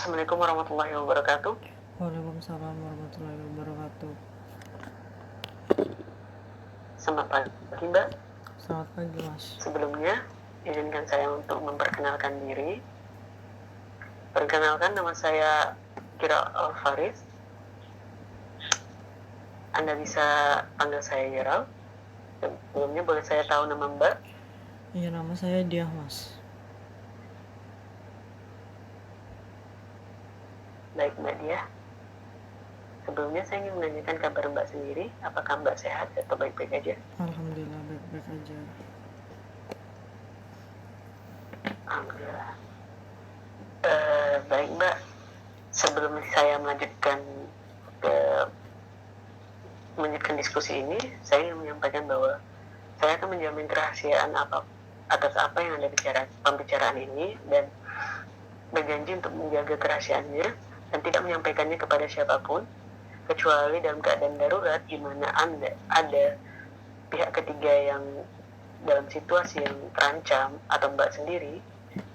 Assalamualaikum warahmatullahi wabarakatuh. Waalaikumsalam warahmatullahi wabarakatuh. Selamat pagi, Mbak. Selamat pagi, Mas. Sebelumnya, izinkan saya untuk memperkenalkan diri. Perkenalkan, nama saya Kira Alfaris. Anda bisa panggil saya Gerald. Sebelumnya boleh saya tahu nama Mbak? Iya, nama saya Diah, Mas. Baik, Mbak Diah. Sebelumnya saya ingin menanyakan kabar Mbak sendiri. Apakah Mbak sehat atau baik-baik aja? Alhamdulillah baik-baik aja. Alhamdulillah. Baik, Mbak. Sebelum saya melanjutkan diskusi ini, saya ingin menyampaikan bahwa saya akan menjamin kerahasiaan atas apa yang ada di pembicaraan ini dan berjanji untuk menjaga kerahasiaannya dan tidak menyampaikannya kepada siapapun kecuali dalam keadaan darurat di mana ada pihak ketiga yang dalam situasi yang terancam atau Mbak sendiri,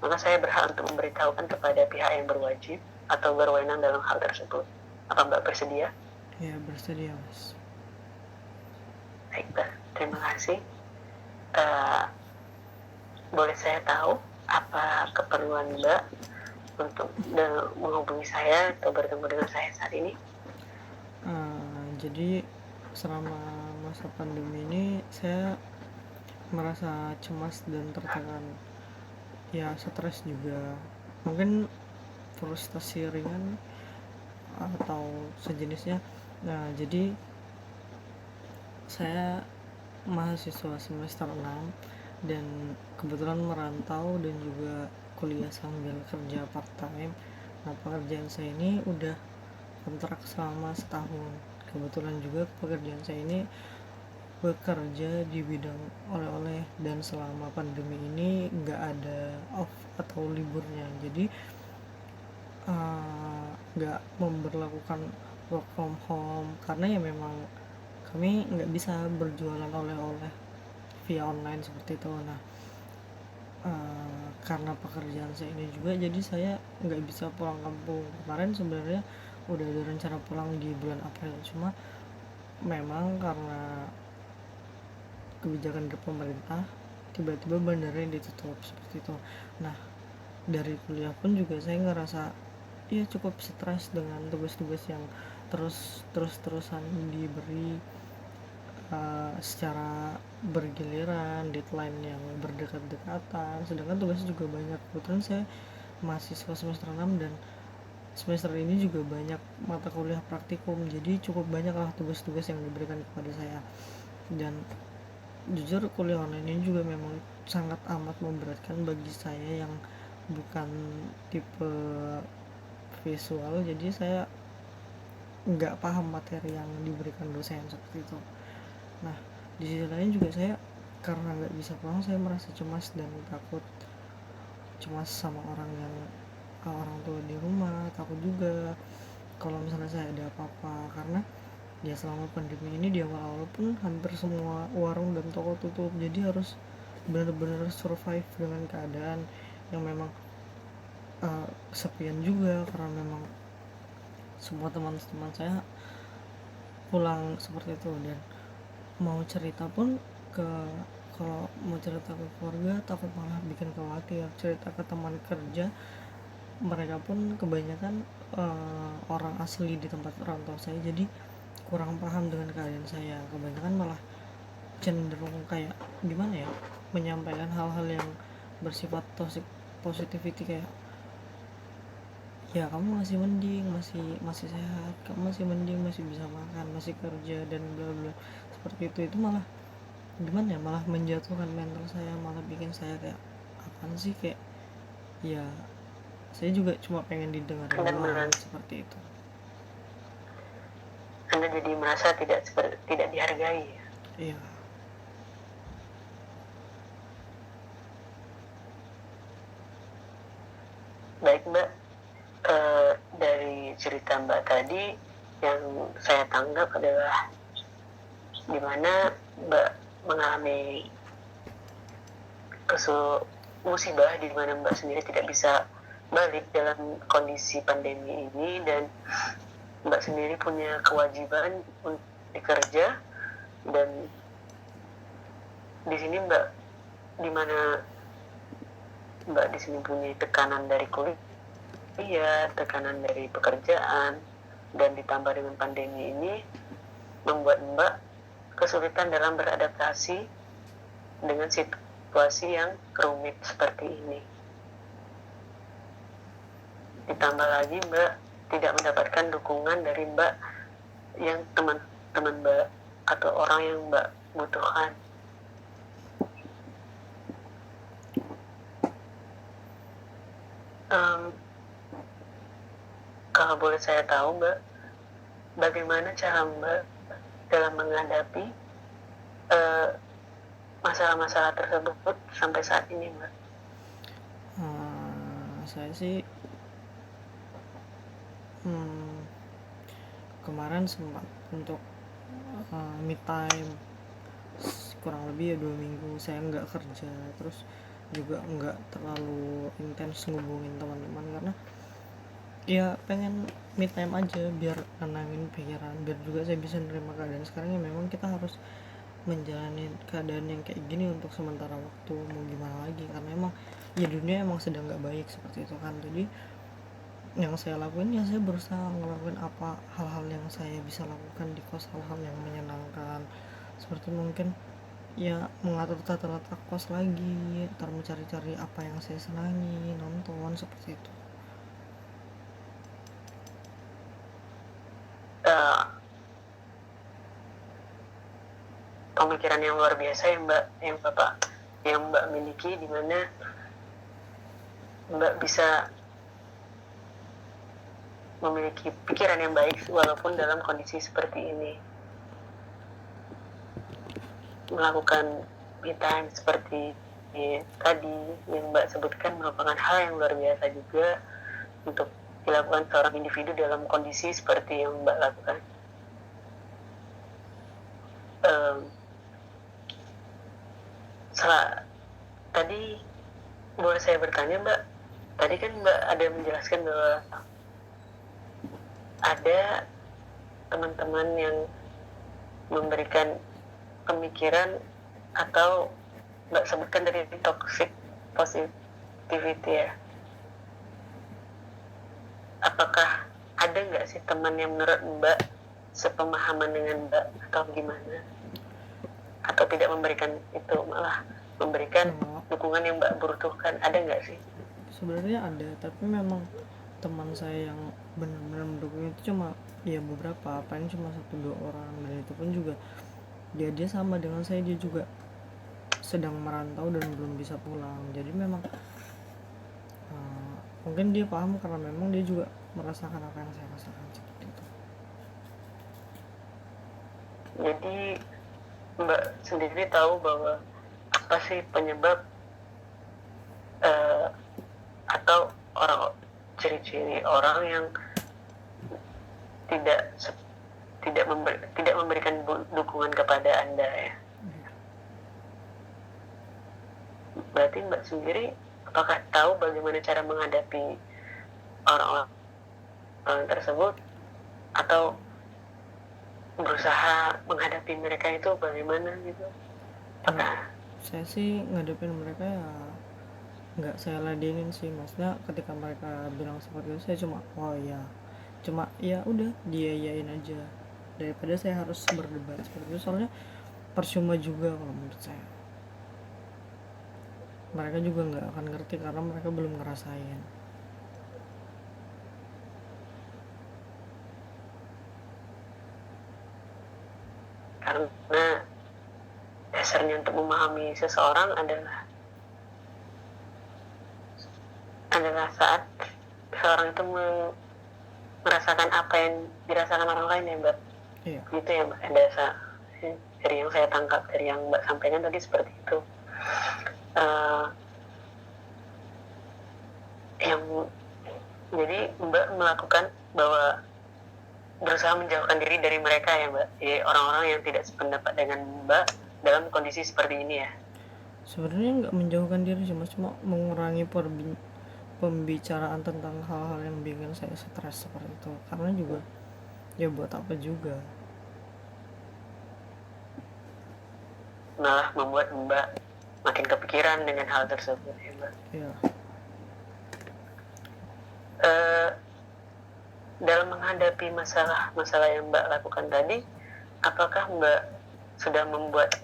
maka saya berhak untuk memberitahukan kepada pihak yang berwajib atau berwenang dalam hal tersebut. Apa Mbak bersedia? Ya, bersedia, Mas. Baik, Mbak. Terima kasih. Boleh saya tahu apa keperluan Mbak untuk menghubungi saya atau bertemu dengan saya saat ini? Jadi selama masa pandemi ini saya merasa cemas dan tertekan. Ya, stres juga. Mungkin frustasi ringan atau sejenisnya. Nah, jadi saya mahasiswa semester 6 dan kebetulan merantau dan juga kuliah sambil kerja part time. Nah, pekerjaan saya ini udah kontrak selama setahun. Kebetulan juga pekerjaan saya ini bekerja di bidang oleh-oleh dan selama pandemi ini nggak ada off atau liburnya, jadi nggak memberlakukan work from home karena ya memang kami nggak bisa berjualan oleh-oleh via online seperti itu. Nah, karena pekerjaan saya ini juga jadi saya nggak bisa pulang kampung. Kemarin sebenarnya udah ada rencana pulang di bulan April, cuma memang karena kebijakan dari pemerintah tiba-tiba bandara ditutup seperti itu. Nah, dari kuliah pun juga saya ngerasa ya cukup stres dengan tugas-tugas yang terus-terusan diberi secara bergiliran, deadline yang berdekat-dekatan, sedangkan tugasnya juga banyak. Kebetulan saya mahasiswa semester 6 dan semester ini juga banyak mata kuliah praktikum, jadi cukup banyak lah tugas-tugas yang diberikan kepada saya. Dan jujur kuliah online ini juga memang sangat amat memberatkan bagi saya yang bukan tipe visual, jadi saya nggak paham materi yang diberikan dosen seperti itu. Nah, di sisi lain juga saya karena nggak bisa pulang, saya merasa cemas dan takut. Cemas sama orang tua di rumah, takut juga kalau misalnya saya ada apa-apa, karena ya selama pandemi ini di awal-awal pun hampir semua warung dan toko tutup, jadi harus benar-benar survive dengan keadaan yang memang kesepian juga karena memang semua teman-teman saya pulang seperti itu. Dan mau cerita pun kalau mau cerita ke keluarga takut malah bikin khawatir, cerita ke teman kerja mereka pun kebanyakan orang asli di tempat rantau saya, jadi kurang paham dengan keadaan saya. Kebanyakan malah cenderung kayak gimana ya, menyampaikan hal-hal yang bersifat positivity, kayak ya kamu masih mending, masih sehat, kamu masih mending, masih bisa makan, masih kerja dan bla bla seperti itu malah gimana ya, malah menjatuhkan mental saya, malah bikin saya kayak apaan sih, kayak ya saya juga cuma pengen didengarin doang seperti itu. Anda jadi merasa tidak dihargai. Iya. Baik, Mbak. Dari cerita Mbak tadi yang saya tanggap adalah di mana Mbak mengalami musibah di mana Mbak sendiri tidak bisa balik dalam kondisi pandemi ini, dan Mbak sendiri punya kewajiban untuk bekerja, dan di sini Mbak, di mana Mbak di sini punya tekanan dari kuliah, tekanan dari pekerjaan, dan ditambah dengan pandemi ini membuat Mbak kesulitan dalam beradaptasi dengan situasi yang rumit seperti ini. Ditambah lagi Mbak tidak mendapatkan dukungan dari Mbak yang teman-teman Mbak atau orang yang Mbak butuhkan. Kalau boleh saya tahu Mbak, bagaimana cara Mbak dalam menghadapi masalah-masalah tersebut sampai saat ini Mbak? Saya sih kemarin sempat untuk me time kurang lebih ya 2 minggu saya nggak kerja, terus juga nggak terlalu intens ngubungin teman-teman karena ya pengen me time aja biar nenangin pikiran, biar juga saya bisa nerima keadaan sekarang yang memang kita harus menjalani keadaan yang kayak gini untuk sementara waktu, mau gimana lagi, karena emang ya dunia emang sedang nggak baik seperti itu kan. Jadi yang saya lakuin ya saya berusaha ngelakuin apa hal-hal yang saya bisa lakukan di kos, hal-hal yang menyenangkan, seperti mungkin ya mengatur tata letak kos lagi, ntar mencari-cari apa yang saya senangi, nonton, seperti itu. Pemikiran yang luar biasa yang Mbak miliki, di mana Mbak bisa memiliki pikiran yang baik walaupun dalam kondisi seperti ini. Melakukan me time seperti tadi yang Mbak sebutkan merupakan hal yang luar biasa juga untuk dilakukan seorang individu dalam kondisi seperti yang Mbak lakukan. Tadi boleh saya bertanya Mbak, tadi kan Mbak ada menjelaskan bahwa ada teman-teman yang memberikan pemikiran atau Mbak sebutkan dari toxic positivity ya. Apakah ada nggak sih teman yang menurut Mbak sepemahaman dengan Mbak atau gimana? Atau tidak memberikan itu, malah memberikan dukungan yang Mbak butuhkan, ada nggak sih? Sebenarnya ada, tapi memang teman saya yang benar-benar mendukung itu cuma ya beberapa, paling cuma 1-2 orang, dan itu pun juga dia sama dengan saya, dia juga sedang merantau dan belum bisa pulang. Jadi memang mungkin dia paham karena memang dia juga merasakan apa yang saya rasakan, seperti itu. Jadi Mbak sendiri tahu bahwa apa sih penyebab atau ciri-ciri orang yang tidak memberikan dukungan kepada Anda ya. Berarti Mbak sendiri apakah tahu bagaimana cara menghadapi orang-orang tersebut, atau berusaha menghadapi mereka itu bagaimana gitu? Saya sih ngadepin mereka ya nggak saya ladenin sih, maksudnya ketika mereka bilang seperti itu saya cuma ya udah dia yain aja, daripada saya harus berdebat seperti itu, soalnya percuma juga kalau menurut saya. Mereka juga nggak akan ngerti karena mereka belum ngerasain. Karena dasarnya untuk memahami seseorang adalah saat seseorang itu merasakan apa yang dirasakan orang lain ya Mbak. Iya. Gitu ya Mbak, dari yang saya tangkap dari yang Mbak sampaikan tadi seperti itu. Jadi Mbak melakukan bahwa berusaha menjauhkan diri dari mereka ya Mbak, jadi orang-orang yang tidak sependapat dengan Mbak dalam kondisi seperti ini ya. Sebenarnya nggak menjauhkan diri, cuma mengurangi pembicaraan tentang hal-hal yang bikin saya stres seperti itu, karena juga ya buat apa juga, malah membuat Mbak makin kepikiran dengan hal tersebut ya Mbak. ya. Dalam menghadapi masalah-masalah yang Mbak lakukan tadi, apakah Mbak sudah membuat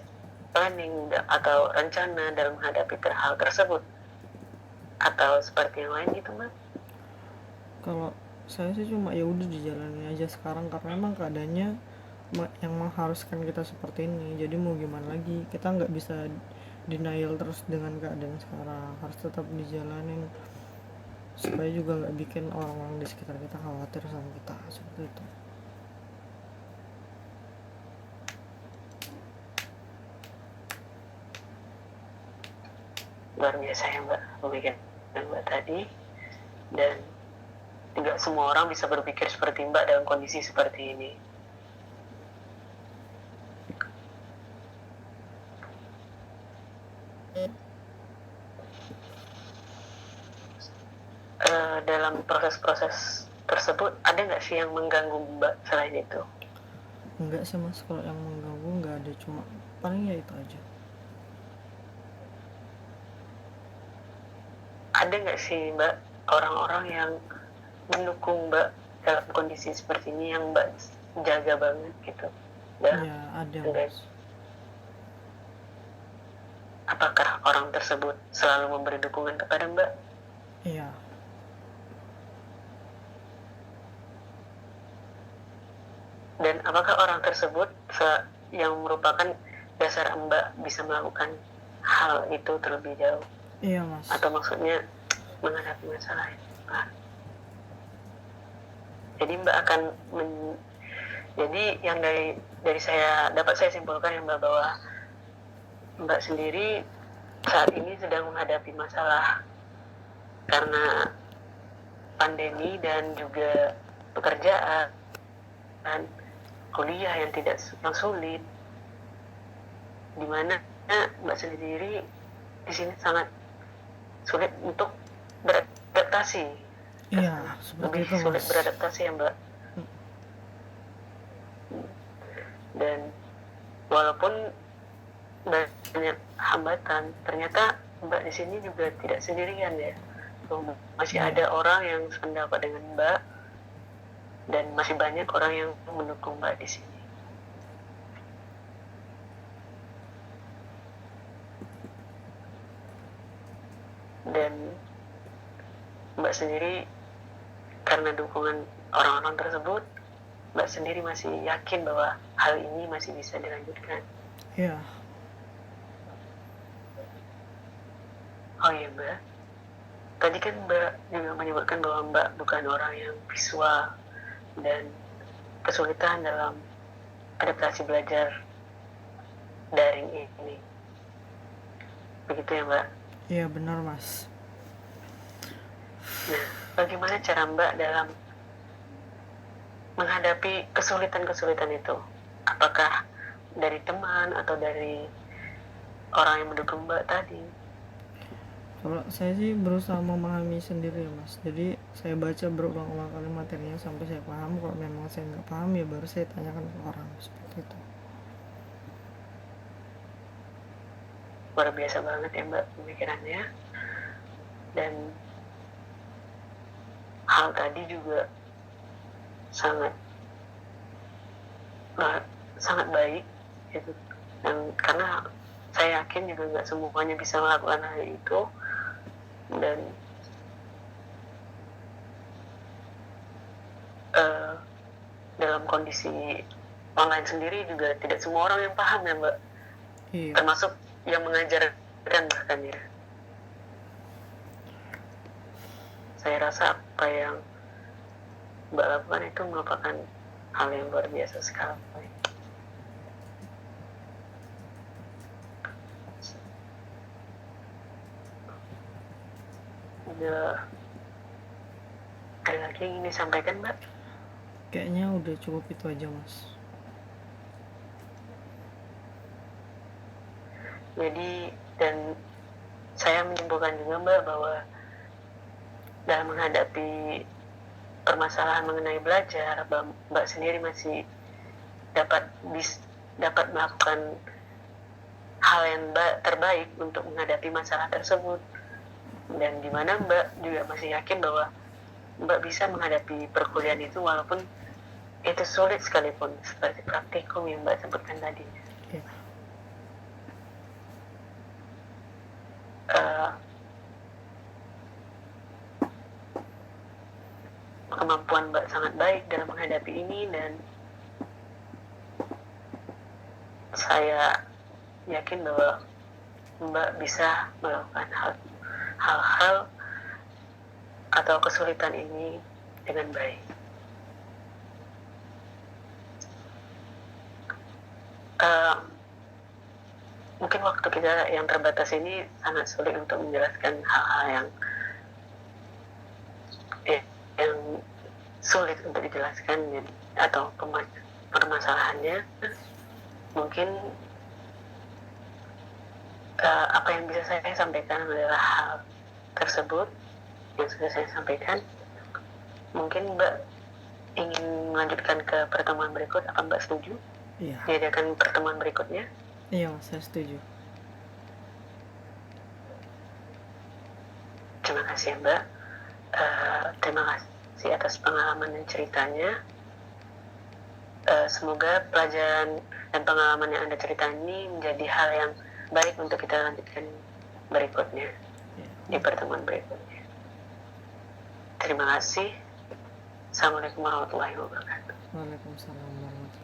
planning atau rencana dalam menghadapi hal tersebut, atau seperti yang lain gitu Mbak? Kalau saya sih cuma ya udah dijalanin aja sekarang, karena emang keadaannya yang mengharuskan kita seperti ini. Jadi mau gimana lagi, kita nggak bisa denial terus dengan keadaan sekarang, harus tetap dijalanin supaya juga nggak bikin orang-orang di sekitar kita khawatir sama kita seperti itu. Luar biasa ya Mbak pemikiran Mbak tadi, dan tidak semua orang bisa berpikir seperti Mbak dalam kondisi seperti ini. Dalam proses-proses tersebut ada nggak sih yang mengganggu Mbak selain itu? Enggak sih Mas, kalau yang mengganggu nggak ada, cuma paling ya itu aja. Ada nggak sih Mbak orang-orang yang mendukung Mbak dalam kondisi seperti ini yang Mbak jaga banget gitu? Ya ada Mas. Apakah orang tersebut selalu memberi dukungan kepada Mbak? Iya. Dan apakah orang tersebut yang merupakan dasar Mbak bisa melakukan hal itu terlebih jauh? Iya Mas. Atau maksudnya menghadapi masalah itu? Jadi Mbak akan jadi yang dari saya dapat saya simpulkan ya Mbak, bahwa Mbak sendiri saat ini sedang menghadapi masalah karena pandemi dan juga pekerjaan dan kuliah yang yang sulit, dimana Mbak sendiri di sini sangat sulit untuk beradaptasi. Iya, seperti lebih itu sulit Mas. beradaptasi ya Mbak. Dan walaupun banyak hambatan, ternyata Mbak di sini juga tidak sendirian ya. Masih ada orang yang sependapat dengan Mbak, dan masih banyak orang yang mendukung Mbak di sini. Dan Mbak sendiri, karena dukungan orang-orang tersebut, Mbak sendiri masih yakin bahwa hal ini masih bisa dilanjutkan. Iya. Oh iya Mbak, tadi kan Mbak juga menyebutkan bahwa Mbak bukan orang yang visual dan kesulitan dalam adaptasi belajar daring ini. Begitu ya Mbak? Iya benar Mas. Nah, bagaimana cara Mbak dalam menghadapi kesulitan-kesulitan itu? Apakah dari teman atau dari orang yang mendukung Mbak tadi? Kalau saya sih berusaha memahami sendiri ya Mas. Jadi saya baca berulang-ulang kali materinya sampai saya paham. Kalau memang saya nggak paham ya baru saya tanyakan ke orang, seperti itu. Luar biasa banget ya Mbak pemikirannya. Dan hal tadi juga sangat baik gitu. Dan karena saya yakin juga nggak semuanya bisa melakukan hal itu, dan dalam kondisi online sendiri juga tidak semua orang yang paham ya Mbak. Iya. Termasuk yang mengajarkan bahkan ya. Saya rasa apa yang Mbak lakukan itu merupakan hal yang luar biasa sekali. Ada lagi yang ingin disampaikan Mbak? Kayaknya udah cukup itu aja Mas. Jadi, dan saya menyimpulkan juga Mbak bahwa dalam menghadapi permasalahan mengenai belajar, Mbak sendiri masih dapat melakukan hal yang terbaik untuk menghadapi masalah tersebut, dan dimana Mbak juga masih yakin bahwa Mbak bisa menghadapi perkuliahan itu walaupun itu sulit sekalipun, seperti praktikum yang Mbak sebutkan tadi. Kemampuan Mbak sangat baik dalam menghadapi ini, dan saya yakin bahwa Mbak bisa melakukan hal-hal atau kesulitan ini dengan baik. Mungkin waktu kita yang terbatas ini sangat sulit untuk menjelaskan hal-hal yang sulit untuk dijelaskan atau permasalahannya. Mungkin apa yang bisa saya sampaikan adalah hal tersebut yang sudah saya sampaikan. Mungkin Mbak ingin melanjutkan ke pertemuan berikut. Apa Mbak setuju? Iya. Diadakan pertemuan berikutnya? Iya, saya setuju. Terima kasih Mbak. Terima kasih atas pengalaman dan ceritanya. Semoga pelajaran dan pengalaman yang Anda ceritakan ini menjadi hal yang baik untuk kita lanjutkan berikutnya, di pertemuan berikutnya. Terima kasih. Assalamualaikum warahmatullahi wabarakatuh. Waalaikumsalam warahmatullahi wabarakatuh.